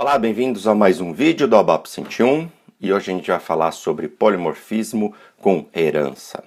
Olá, bem-vindos a mais um vídeo do ABAP 101 e hoje a gente vai falar sobre polimorfismo com herança.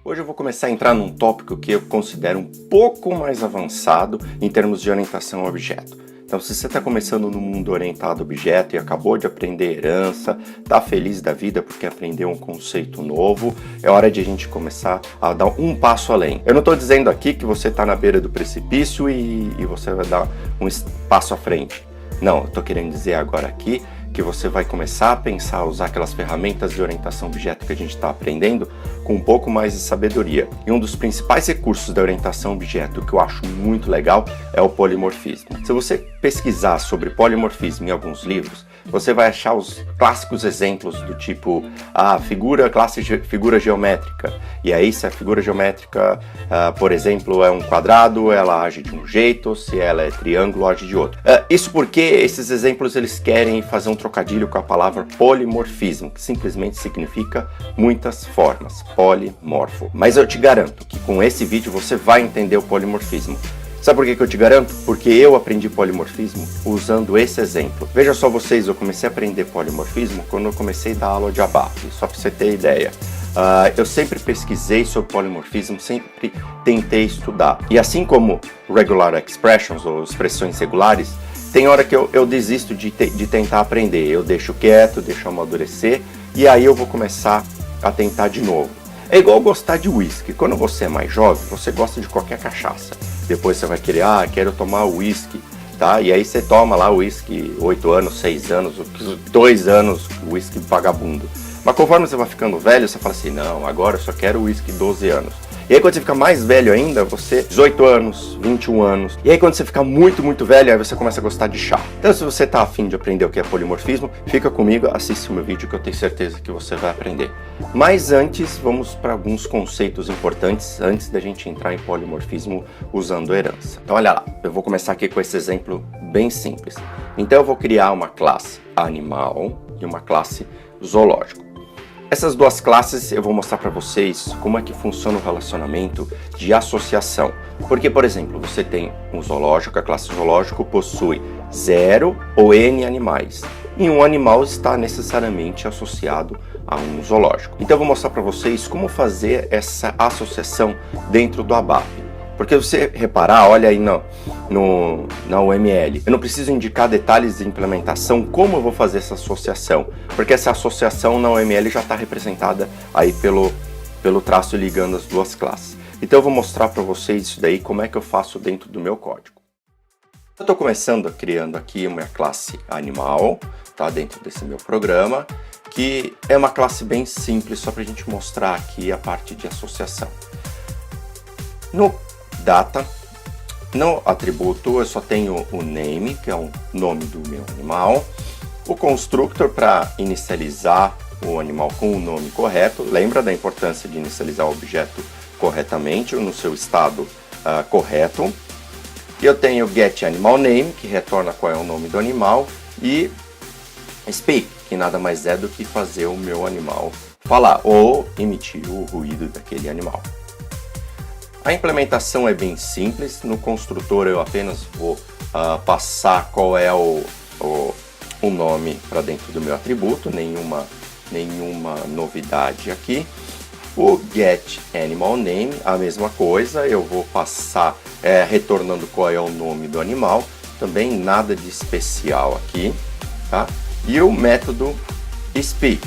Hoje eu vou começar a entrar num tópico que eu considero um pouco mais avançado em termos de orientação a objeto. Então, se você está começando no mundo orientado a objeto e acabou de aprender herança, está feliz da vida porque aprendeu um conceito novo, é hora de a gente começar a dar um passo além. Eu não estou dizendo aqui que você está na beira do precipício e você vai dar um passo à frente. Não, eu estou querendo dizer agora aqui que você vai começar a pensar a usar aquelas ferramentas de orientação a objeto que a gente está aprendendo com um pouco mais de sabedoria. E um dos principais recursos da orientação a objeto que eu acho muito legal é o polimorfismo. Se você pesquisar sobre polimorfismo em alguns livros, você vai achar os clássicos exemplos do tipo figura geométrica. E aí, se a figura geométrica, por exemplo, é um quadrado, ela age de um jeito, se ela é triângulo, age de outro. Isso porque esses exemplos eles querem fazer um trocadilho com a palavra polimorfismo, que simplesmente significa muitas formas, polimorfo. Mas eu te garanto que com esse vídeo você vai entender o polimorfismo. Sabe por que eu te garanto? Porque eu aprendi polimorfismo usando esse exemplo. Veja só vocês, eu comecei a aprender polimorfismo quando eu comecei a dar aula de ABAP, só para você ter ideia. Eu sempre pesquisei sobre polimorfismo, sempre tentei estudar. E assim como regular expressions, ou expressões regulares, tem hora que eu desisto de tentar aprender. Eu deixo quieto, deixo amadurecer, e aí eu vou começar a tentar de novo. É igual gostar de uísque. Quando você é mais jovem, você gosta de qualquer cachaça. Depois você vai querer, quero tomar uísque, tá? E aí você toma lá uísque 8 anos, 6 anos, 2 anos, uísque vagabundo. Mas conforme você vai ficando velho, você fala assim, não, agora eu só quero uísque 12 anos. E aí quando você fica mais velho ainda, você 18 anos, 21 anos. E aí quando você fica muito, muito velho, aí você começa a gostar de chá. Então se você tá afim de aprender o que é polimorfismo, fica comigo, assiste o meu vídeo que eu tenho certeza que você vai aprender. Mas antes, vamos para alguns conceitos importantes antes da gente entrar em polimorfismo usando herança. Então olha lá, eu vou começar aqui com esse exemplo bem simples. Então eu vou criar uma classe animal e uma classe zoológico. Essas duas classes eu vou mostrar para vocês como é que funciona o relacionamento de associação. Porque, por exemplo, você tem um zoológico, a classe zoológico possui 0 ou N animais. E um animal está necessariamente associado a um zoológico. Então eu vou mostrar para vocês como fazer essa associação dentro do ABAP. Porque você reparar, olha aí na UML, eu não preciso indicar detalhes de implementação como eu vou fazer essa associação, porque essa associação na UML já está representada aí pelo traço ligando as duas classes. Então eu vou mostrar para vocês isso daí, como é que eu faço dentro do meu código. Eu estou começando criando aqui uma classe animal, tá, dentro desse meu programa, que é uma classe bem simples, só para a gente mostrar aqui a parte de associação. No data, no atributo eu só tenho o name, que é o nome do meu animal, o constructor para inicializar o animal com o nome correto. Lembra da importância de inicializar o objeto corretamente ou no seu estado correto. E eu tenho getAnimalName, que retorna qual é o nome do animal, e speak, que nada mais é do que fazer o meu animal falar ou emitir o ruído daquele animal. A implementação é bem simples. No construtor eu apenas vou passar qual é o nome para dentro do meu atributo, nenhuma novidade aqui. O getAnimalName, a mesma coisa, eu vou passar retornando qual é o nome do animal, também nada de especial aqui, tá? E o método speak,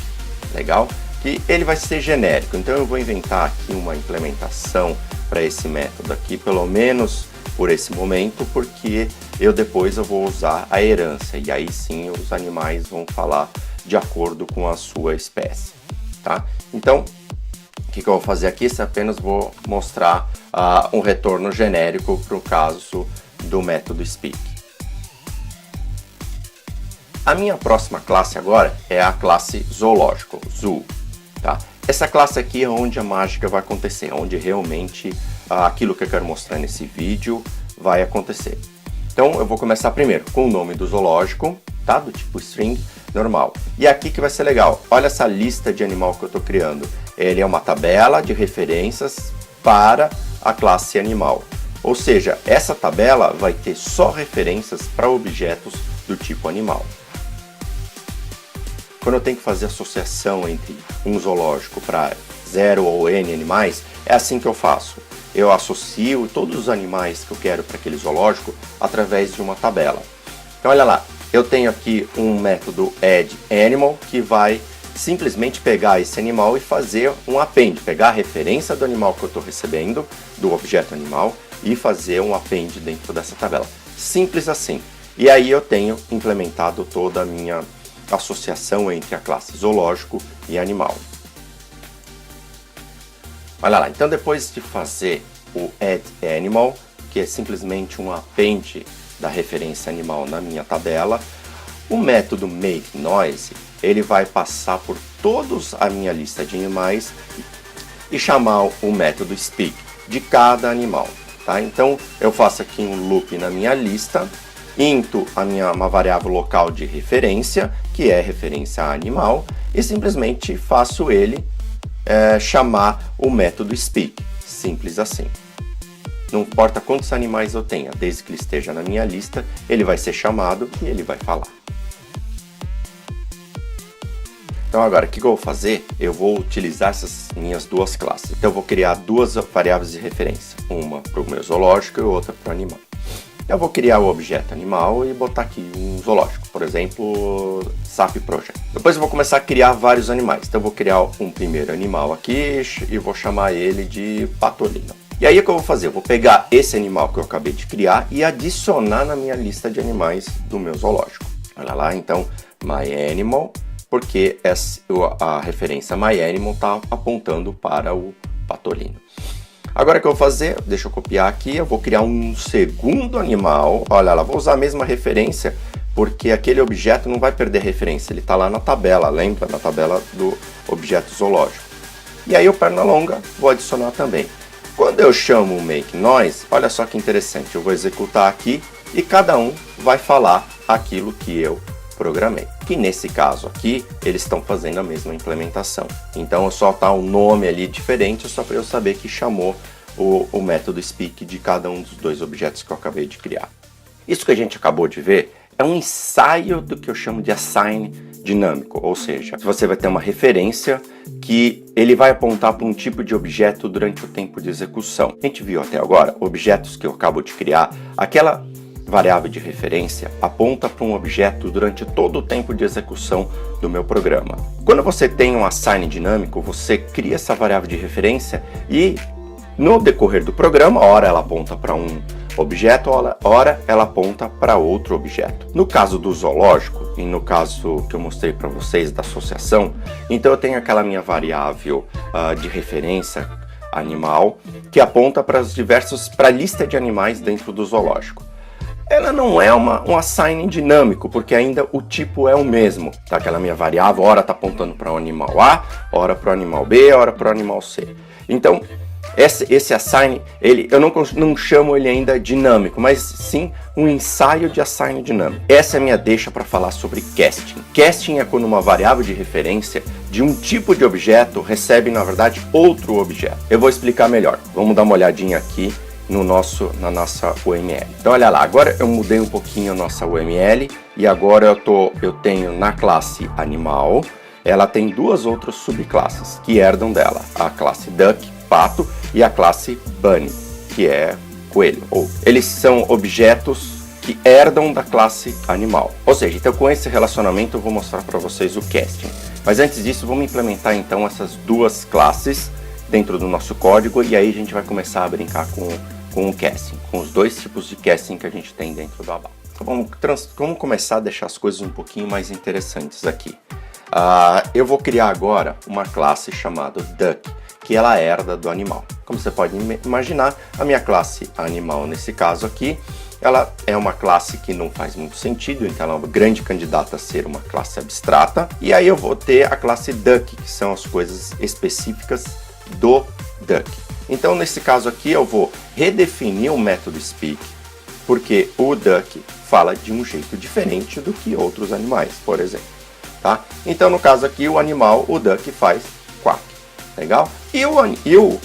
legal? Que ele vai ser genérico, então eu vou inventar aqui uma implementação para esse método aqui, pelo menos por esse momento, porque depois eu vou usar a herança, e aí sim os animais vão falar de acordo com a sua espécie, tá? Então, o que eu vou fazer aqui? Eu apenas vou mostrar um retorno genérico para o caso do método speak. A minha próxima classe agora é a classe zoológico, zoo, tá? Essa classe aqui é onde a mágica vai acontecer, onde realmente aquilo que eu quero mostrar nesse vídeo vai acontecer. Então eu vou começar primeiro com o nome do zoológico, tá? Do tipo string, normal. E aqui que vai ser legal, olha essa lista de animal que eu estou criando. Ele é uma tabela de referências para a classe animal. Ou seja, essa tabela vai ter só referências para objetos do tipo animal. Quando eu tenho que fazer associação entre um zoológico para 0 ou N animais, é assim que eu faço. Eu associo todos os animais que eu quero para aquele zoológico através de uma tabela. Então olha lá, eu tenho aqui um método addAnimal que vai simplesmente pegar esse animal e fazer um append, pegar a referência do animal que eu estou recebendo, do objeto animal, e fazer um append dentro dessa tabela. Simples assim. E aí eu tenho implementado toda a minha associação entre a classe zoológico e animal. Olha lá, então depois de fazer o addAnimal, que é simplesmente um append da referência animal na minha tabela, o método makeNoise, ele vai passar por toda a minha lista de animais e chamar o método speak de cada animal. Tá? Então eu faço aqui um loop na minha lista, into uma variável local de referência, que é referência a animal, e simplesmente faço ele chamar o método speak. Simples assim. Não importa quantos animais eu tenha, desde que ele esteja na minha lista, ele vai ser chamado e ele vai falar. Então agora, o que eu vou fazer? Eu vou utilizar essas minhas duas classes. Então eu vou criar duas variáveis de referência, uma para o meu zoológico e outra para o animal. Eu vou criar o objeto animal e botar aqui um zoológico, por exemplo, SAP Project. Depois eu vou começar a criar vários animais. Então eu vou criar um primeiro animal aqui e vou chamar ele de patolino. E aí o que eu vou fazer? Eu vou pegar esse animal que eu acabei de criar e adicionar na minha lista de animais do meu zoológico. Olha lá, então, myAnimal, porque a referência myAnimal está apontando para o patolino. Agora o que eu vou fazer? Deixa eu copiar aqui, eu vou criar um segundo animal. Olha lá, vou usar a mesma referência, porque aquele objeto não vai perder referência, ele está lá na tabela, lembra? Na tabela do objeto zoológico. E aí o Pernalonga vou adicionar também. Quando eu chamo o makeNoise, olha só que interessante, eu vou executar aqui e cada um vai falar aquilo que eu programei. Que nesse caso aqui, eles estão fazendo a mesma implementação. Então só está um nome ali diferente, só para eu saber que chamou o método speak de cada um dos dois objetos que eu acabei de criar. Isso que a gente acabou de ver é um ensaio do que eu chamo de assign dinâmico, ou seja, você vai ter uma referência que ele vai apontar para um tipo de objeto durante o tempo de execução. A gente viu até agora objetos que eu acabo de criar, aquela variável de referência aponta para um objeto durante todo o tempo de execução do meu programa. Quando você tem um assign dinâmico, você cria essa variável de referência e no decorrer do programa, ora ela aponta para um objeto, ora ela aponta para outro objeto. No caso do zoológico, e no caso que eu mostrei para vocês da associação, então eu tenho aquela minha variável de referência animal que aponta para a lista de animais dentro do zoológico. Ela não é um assign dinâmico, porque ainda o tipo é o mesmo. Tá? Aquela minha variável, ora está apontando para o animal A, ora para o animal B, ora para o animal C. Então, esse assign, eu não chamo ele ainda dinâmico, mas sim um ensaio de assign dinâmico. Essa é a minha deixa para falar sobre casting. Casting é quando uma variável de referência de um tipo de objeto recebe, na verdade, outro objeto. Eu vou explicar melhor. Vamos dar uma olhadinha aqui na nossa UML. Então olha lá, agora eu mudei um pouquinho a nossa UML e agora eu tenho na classe animal, ela tem duas outras subclasses que herdam dela, a classe duck, pato, e a classe bunny, que é coelho. Eles são objetos que herdam da classe animal. Ou seja, então com esse relacionamento eu vou mostrar para vocês o casting. Mas antes disso, vamos implementar então essas duas classes dentro do nosso código e aí a gente vai começar a brincar com o casting, com os dois tipos de casting que a gente tem dentro do ABAP. Então, vamos começar a deixar as coisas um pouquinho mais interessantes aqui. Eu vou criar agora uma classe chamada duck, que ela herda do animal. Como você pode imaginar, a minha classe animal, nesse caso aqui, ela é uma classe que não faz muito sentido, então ela é uma grande candidata a ser uma classe abstrata. E aí eu vou ter a classe duck, que são as coisas específicas do duck. Então nesse caso aqui eu vou redefinir o método speak porque o duck fala de um jeito diferente do que outros animais, por exemplo. Tá? Então, no caso aqui, o animal, o duck faz quack. Legal? E o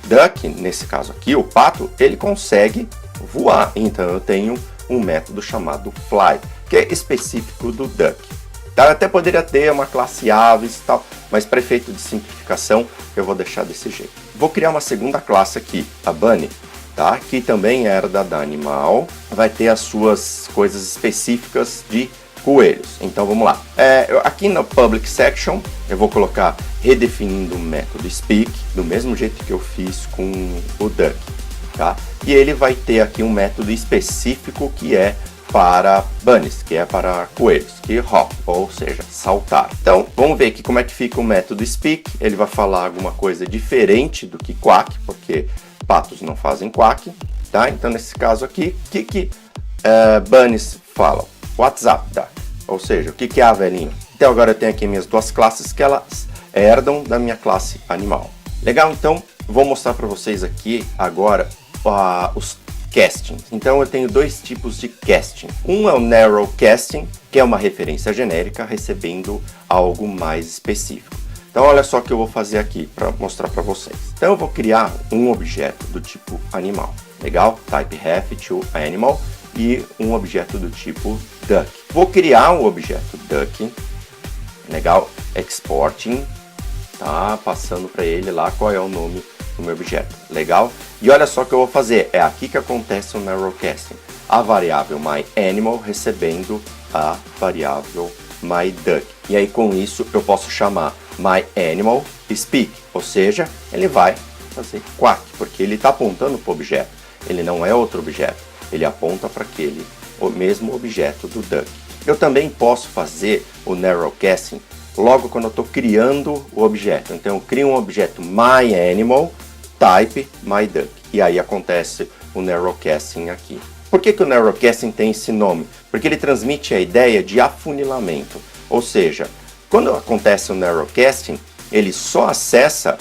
duck, nesse caso aqui, o pato, ele consegue voar. Então, eu tenho um método chamado fly, que é específico do duck. Tá? Eu até poderia ter uma classe aves e tal, mas para efeito de simplificação, eu vou deixar desse jeito. Vou criar uma segunda classe aqui, a bunny, tá? Que também herda da animal, vai ter as suas coisas específicas de coelhos. Então vamos lá. Aqui no public section eu vou colocar redefinindo o método speak, do mesmo jeito que eu fiz com o duck, tá? E ele vai ter aqui um método específico que é para bunnies, que é para coelhos, que hop, ou seja, saltar. Então vamos ver aqui como é que fica o método speak. Ele vai falar alguma coisa diferente do que quack, porque patos não fazem quack, tá? Então nesse caso aqui, o que bunnies falam? WhatsApp, tá? Ou seja, o que é a velhinha? Então agora eu tenho aqui minhas duas classes que elas herdam da minha classe animal. Legal? Então vou mostrar para vocês aqui agora os castings. Então eu tenho dois tipos de casting. Um é o narrow casting, que é uma referência genérica recebendo algo mais específico. Então olha só o que eu vou fazer aqui para mostrar para vocês. Então eu vou criar um objeto do tipo animal. Legal? Type ref to animal. E um objeto do tipo duck. Vou criar um objeto duck, legal, exporting, tá? Passando para ele lá qual é o nome do meu objeto, legal? E olha só o que eu vou fazer, é aqui que acontece o narrowcasting. A variável myAnimal recebendo a variável myDuck. E aí com isso eu posso chamar myAnimalSpeak, ou seja, ele vai fazer quack, porque ele está apontando para o objeto, ele não é outro objeto. Ele aponta para o mesmo objeto do duck. Eu também posso fazer o narrowcasting logo quando eu estou criando o objeto. Então eu crio um objeto myAnimal, type myDuck. E aí acontece o narrowcasting aqui. Por que o narrowcasting tem esse nome? Porque ele transmite a ideia de afunilamento. Ou seja, quando acontece o narrowcasting, ele só acessa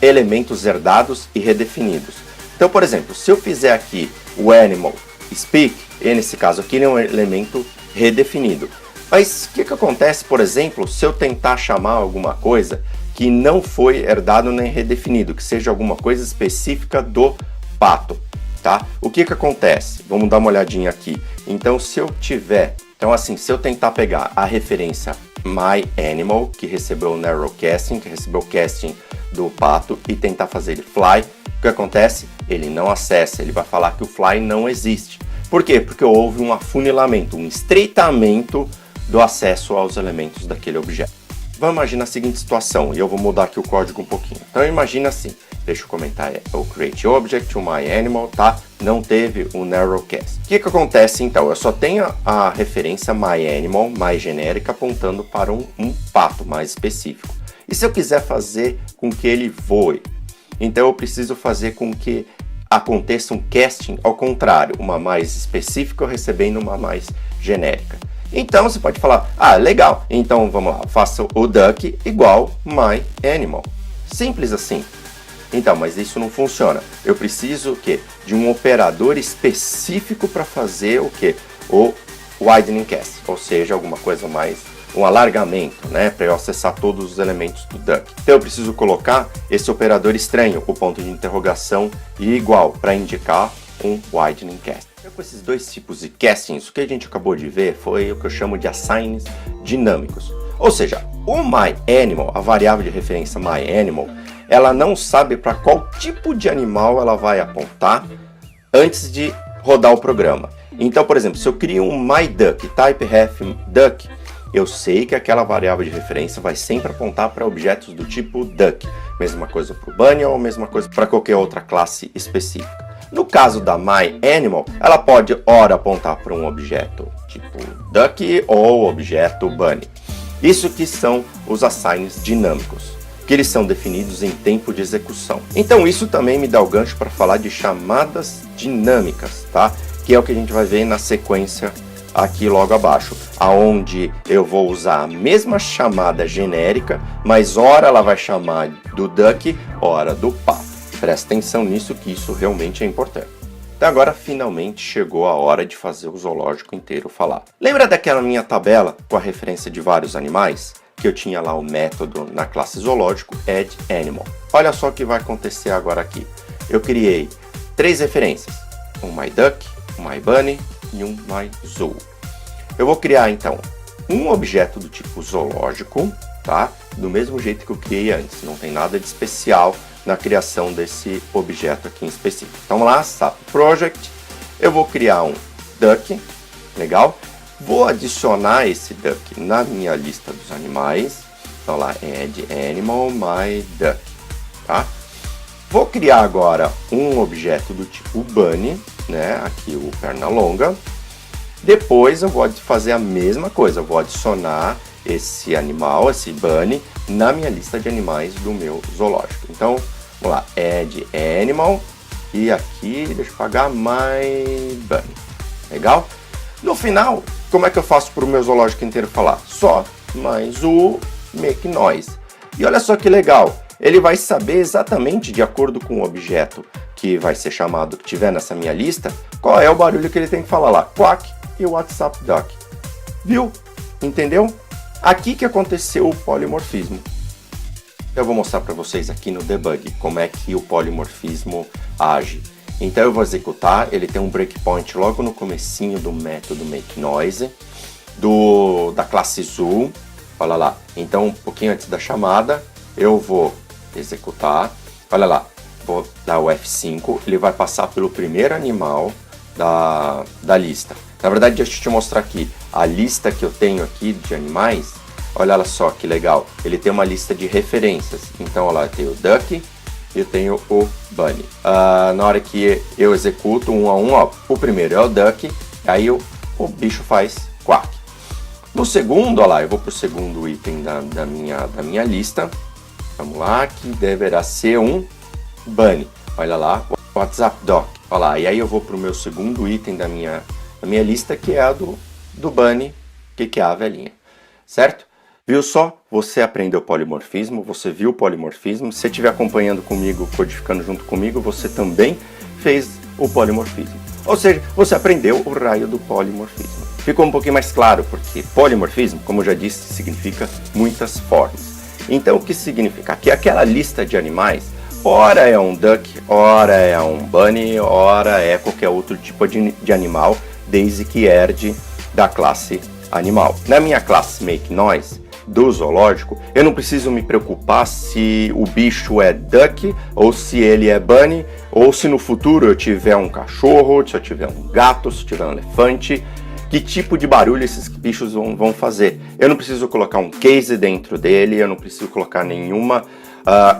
elementos herdados e redefinidos. Então, por exemplo, se eu fizer aqui o animal speak, e nesse caso aqui ele é um elemento redefinido. Mas o que acontece, por exemplo, se eu tentar chamar alguma coisa que não foi herdado nem redefinido, que seja alguma coisa específica do pato, tá? O que acontece? Vamos dar uma olhadinha aqui. Então, se eu tentar pegar a referência myAnimal, que recebeu o narrowcasting, que recebeu o casting do pato, e tentar fazer ele fly, o que acontece? Ele não acessa, ele vai falar que o fly não existe. Por quê? Porque houve um afunilamento, um estreitamento do acesso aos elementos daquele objeto. Vamos imaginar a seguinte situação, e eu vou mudar aqui o código um pouquinho. Então imagina assim, deixa eu comentar, o create object, o myAnimal, tá? Não teve o narrowcast. O que acontece então? Eu só tenho a referência myAnimal, mais genérica, apontando para um pato mais específico. E se eu quiser fazer com que ele voe? Então eu preciso fazer com que aconteça um casting ao contrário, uma mais específica recebendo uma mais genérica. Então você pode falar, legal, então vamos lá, faça o duck igual myAnimal. Simples assim. Então, mas isso não funciona. Eu preciso de um operador específico para fazer o widening cast, ou seja, alguma coisa mais, um alargamento, né, para eu acessar todos os elementos do duck. Então eu preciso colocar esse operador estranho, o ponto de interrogação e igual, para indicar um widening cast. Então, com esses dois tipos de castings, o que a gente acabou de ver foi o que eu chamo de assigns dinâmicos. Ou seja, o myAnimal, a variável de referência myAnimal, ela não sabe para qual tipo de animal ela vai apontar antes de rodar o programa. Então, por exemplo, se eu crio um myDuck, type ref duck, eu sei que aquela variável de referência vai sempre apontar para objetos do tipo duck. Mesma coisa para o bunny ou mesma coisa para qualquer outra classe específica. No caso da myAnimal, ela pode ora apontar para um objeto tipo duck ou objeto bunny. Isso que são os assigns dinâmicos, que eles são definidos em tempo de execução. Então isso também me dá o gancho para falar de chamadas dinâmicas, tá? Que é o que a gente vai ver na sequência aqui logo abaixo, aonde eu vou usar a mesma chamada genérica, mas ora ela vai chamar do duck, ora do pato. Presta atenção nisso, que isso realmente é importante. Então agora finalmente chegou a hora de fazer o zoológico inteiro falar. Lembra daquela minha tabela com a referência de vários animais? Que eu tinha lá o método na classe zoológico addAnimal. Olha só o que vai acontecer agora aqui. Eu criei 3 referências, um myDuck, um myBunny e um myZoo. Eu vou criar então um objeto do tipo zoológico, tá? Do mesmo jeito que eu criei antes, não tem nada de especial na criação desse objeto aqui em específico. Então vamos lá, SAP Project, eu vou criar um duck, legal? Vou adicionar esse duck na minha lista dos animais, então lá addAnimal myDuck, tá? Vou criar agora um objeto do tipo bunny, né? Aqui o Pernalonga. Depois eu vou fazer a mesma coisa, eu vou adicionar esse animal, esse bunny, na minha lista de animais do meu zoológico. Então, vamos lá, addAnimal e aqui, deixa eu pagar myBunny, legal? No final, como é que eu faço para o meu zoológico inteiro falar? Só myZoo make noise. E olha só que legal, ele vai saber exatamente, de acordo com o objeto que vai ser chamado, que tiver nessa minha lista, qual é o barulho que ele tem que falar lá, quack e o WhatsApp Duck. Viu? Entendeu? Aqui que aconteceu o polimorfismo. Eu vou mostrar para vocês aqui no debug como é que o polimorfismo age. Então eu vou executar, ele tem um breakpoint logo no comecinho do método makeNoise, da classe Zoo, olha lá. Então um pouquinho antes da chamada, eu vou executar, olha lá, vou dar o F5, ele vai passar pelo primeiro animal da lista. Na verdade, deixa eu te mostrar aqui, a lista que eu tenho aqui de animais, olha só que legal, ele tem uma lista de referências. Então, olha lá, eu tenho o Duck e eu tenho o Bunny. Na hora que eu executo um a um, ó, o primeiro é o Duck, aí o bicho faz quack. No segundo, olha lá, eu vou para o segundo item da minha lista, vamos lá, que deverá ser um Bunny. Olha lá, WhatsApp Duck, olha lá, e aí eu vou para o meu segundo item da minha lista, que é a do Bunny, que é a velhinha, certo? Viu só? Você aprendeu polimorfismo, você viu o polimorfismo, se você estiver acompanhando comigo, codificando junto comigo, você também fez o polimorfismo. Ou seja, você aprendeu o raio do polimorfismo. Ficou um pouquinho mais claro, porque polimorfismo, como eu já disse, significa muitas formas. Então, o que significa? Que aquela lista de animais, ora é um duck, ora é um bunny, ora é qualquer outro tipo de animal, desde que herde da classe animal. Na minha classe makeNoise do zoológico, eu não preciso me preocupar se o bicho é duck, ou se ele é bunny, ou se no futuro eu tiver um cachorro, se eu tiver um gato, se eu tiver um elefante, que tipo de barulho esses bichos vão fazer. Eu não preciso colocar um case dentro dele, eu não preciso colocar nenhuma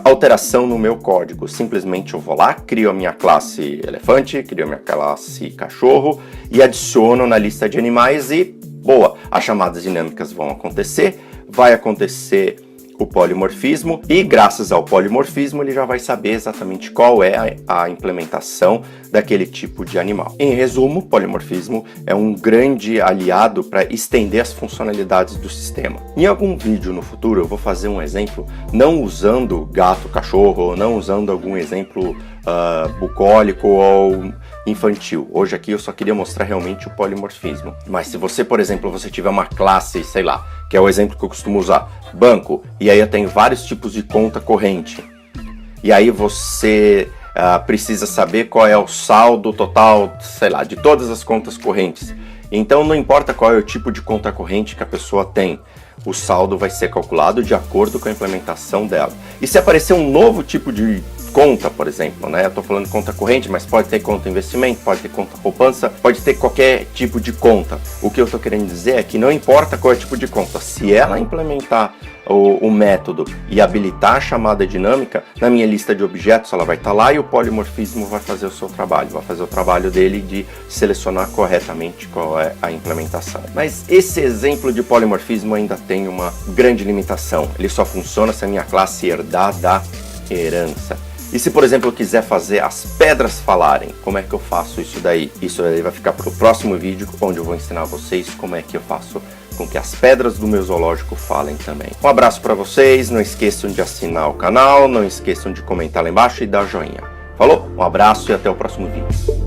alteração no meu código. Simplesmente eu vou lá, crio a minha classe elefante, crio a minha classe cachorro e adiciono na lista de animais e boa, as chamadas dinâmicas vão acontecer, vai acontecer o polimorfismo e graças ao polimorfismo ele já vai saber exatamente qual é a implementação daquele tipo de animal. Em resumo, o polimorfismo é um grande aliado para estender as funcionalidades do sistema. Em algum vídeo no futuro eu vou fazer um exemplo não usando gato, cachorro, ou não usando algum exemplo bucólico ou infantil. Hoje aqui eu só queria mostrar realmente o polimorfismo. Mas se você, por exemplo, você tiver uma classe, sei lá, que é o exemplo que eu costumo usar, banco, e aí eu tenho vários tipos de conta corrente, e aí você precisa saber qual é o saldo total, sei lá, de todas as contas correntes. Então não importa qual é o tipo de conta corrente que a pessoa tem, o saldo vai ser calculado de acordo com a implementação dela. E se aparecer um novo tipo de conta, por exemplo, né? Eu estou falando de conta corrente, mas pode ter conta investimento, pode ter conta poupança, pode ter qualquer tipo de conta. O que eu estou querendo dizer é que não importa qual é o tipo de conta, se ela implementar o método e habilitar a chamada dinâmica, na minha lista de objetos ela vai estar lá e o polimorfismo vai fazer o seu trabalho, vai fazer o trabalho dele de selecionar corretamente qual é a implementação. Mas esse exemplo de polimorfismo ainda tem uma grande limitação, ele só funciona se a minha classe herdar da herança. E se, por exemplo, eu quiser fazer as pedras falarem, como é que eu faço isso daí? Isso aí vai ficar para o próximo vídeo, onde eu vou ensinar vocês como é que eu faço com que as pedras do meu zoológico falem também. Um abraço para vocês, não esqueçam de assinar o canal, não esqueçam de comentar lá embaixo e dar joinha. Falou? Um abraço e até o próximo vídeo.